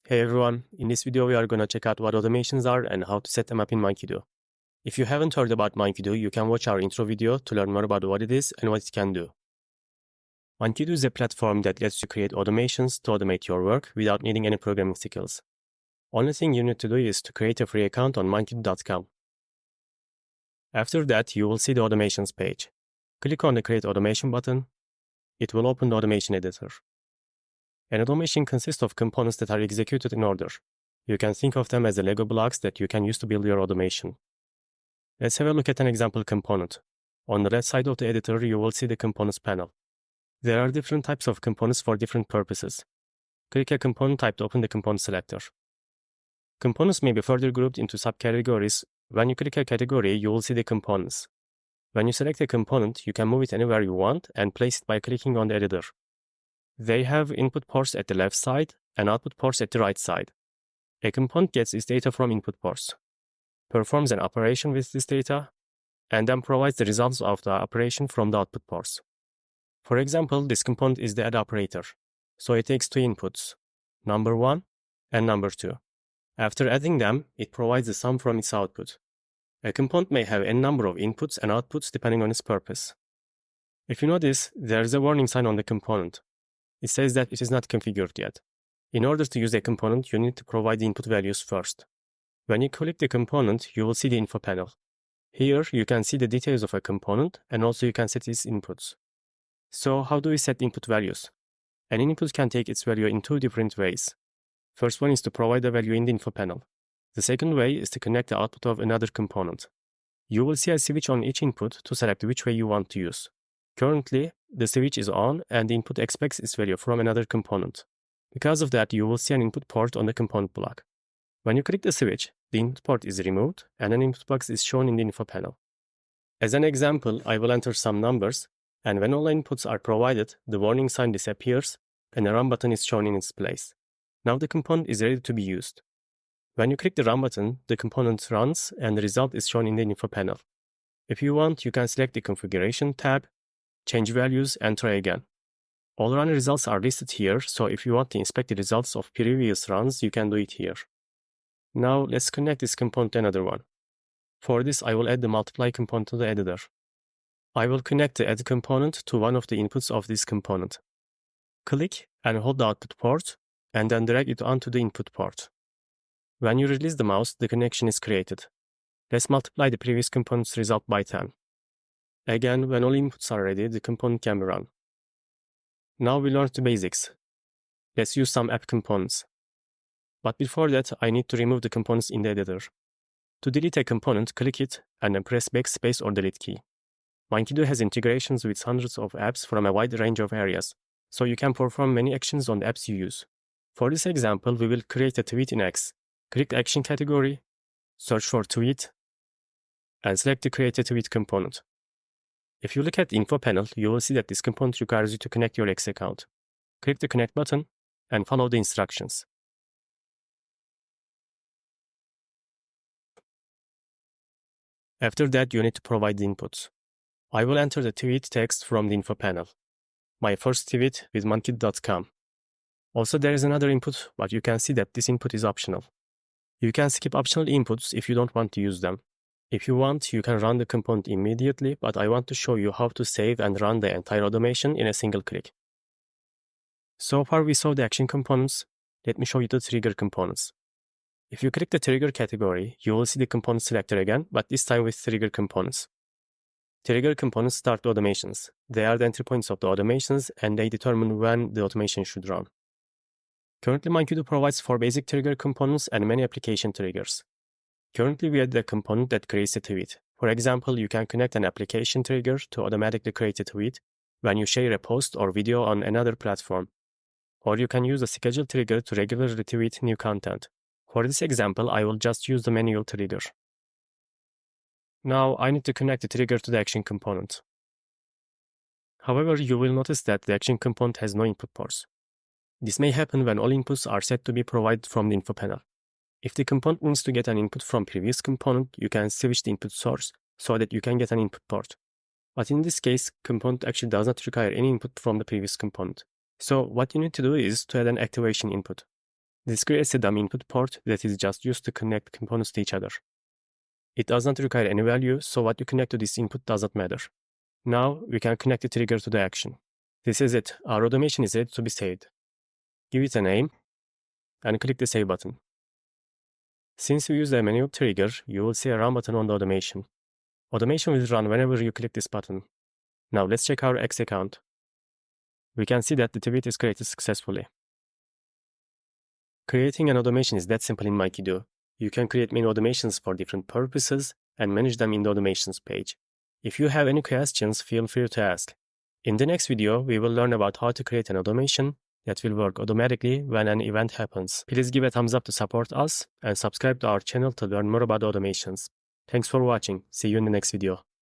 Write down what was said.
Hey everyone, in this video we are going to check out what automations are and how to set them up in Monkedo. If you haven't heard about Monkedo, you can watch our intro video to learn more about what it is and what it can do. Monkedo is a platform that lets you create automations to automate your work without needing any programming skills. Only thing you need to do is to create a free account on monkedo.com. After that, you will see the automations page. Click on the Create Automation button. It will open the automation editor. An automation consists of components that are executed in order. You can think of them as the Lego blocks that you can use to build your automation. Let's have a look at an example component. On the left side of the editor, you will see the components panel. There are different types of components for different purposes. Click a component type to open the component selector. Components may be further grouped into subcategories. When you click a category, you will see the components. When you select a component, you can move it anywhere you want and place it by clicking on the editor. They have input ports at the left side and output ports at the right side. A component gets its data from input ports, performs an operation with this data, and then provides the results of the operation from the output ports. For example, this component is the add operator, so it takes two inputs, number 1 and number 2. After adding them, it provides the sum from its output. A component may have n number of inputs and outputs depending on its purpose. If you notice, there is a warning sign on the component. It says that it is not configured yet. In order to use a component, you need to provide the input values first. When you click the component, you will see the info panel. Here, you can see the details of a component, and also you can set its inputs. So, how do we set input values? An input can take its value in two different ways. First one is to provide the value in the info panel. The second way is to connect the output of another component. You will see a switch on each input to select which way you want to use. Currently, the switch is on and the input expects its value from another component. Because of that, you will see an input port on the component block. When you click the switch, the input port is removed and an input box is shown in the info panel. As an example, I will enter some numbers, and when all inputs are provided, the warning sign disappears and the run button is shown in its place. Now the component is ready to be used. When you click the run button, the component runs and the result is shown in the info panel. If you want, you can select the configuration tab, change values, and try again. All run results are listed here, so if you want to inspect the results of previous runs, you can do it here. Now let's connect this component to another one. For this, I will add the multiply component to the editor. I will connect the add component to one of the inputs of this component. Click and hold the output port, and then drag it onto the input port. When you release the mouse, the connection is created. Let's multiply the previous component's result by 10. Again, when all inputs are ready, the component can be run. Now we learned the basics. Let's use some app components. But before that, I need to remove the components in the editor. To delete a component, click it and then press backspace or delete key. Monkedo has integrations with hundreds of apps from a wide range of areas, so you can perform many actions on the apps you use. For this example, we will create a tweet in X. Click the action category, search for tweet, and select the create a tweet component. If you look at the info panel, you will see that this component requires you to connect your X account. Click the connect button and follow the instructions. After that, you need to provide the inputs. I will enter the tweet text from the info panel. My first tweet with monkedo.com. Also, there is another input, but you can see that this input is optional. You can skip optional inputs if you don't want to use them. If you want, you can run the component immediately, but I want to show you how to save and run the entire automation in a single click. So far we saw the action components. Let me show you the trigger components. If you click the trigger category, you will see the component selector again, but this time with trigger components. Trigger components start the automations. They are the entry points of the automations and they determine when the automation should run. Currently, Monkedo provides 4 basic trigger components and many application triggers. Currently, we add a component that creates a tweet. For example, you can connect an application trigger to automatically create a tweet when you share a post or video on another platform. Or you can use a schedule trigger to regularly tweet new content. For this example, I will just use the manual trigger. Now, I need to connect the trigger to the action component. However, you will notice that the action component has no input ports. This may happen when all inputs are set to be provided from the info panel. If the component needs to get an input from previous component, you can switch the input source so that you can get an input port. But in this case, component actually does not require any input from the previous component. So what you need to do is to add an activation input. This creates a dummy input port that is just used to connect components to each other. It does not require any value, so what you connect to this input doesn't matter. Now, we can connect the trigger to the action. This is it. Our automation is ready to be saved. Give it a name, and click the Save button. Since we use a manual trigger, you will see a Run button on the automation. Automation will run whenever you click this button. Now let's check our X account. We can see that the tweet is created successfully. Creating an automation is that simple in Monkedo. You can create many automations for different purposes and manage them in the automations page. If you have any questions, feel free to ask. In the next video, we will learn about how to create an automation that will work automatically when an event happens. Please give a thumbs up to support us and subscribe to our channel to learn more about automations. Thanks for watching. See you in the next video.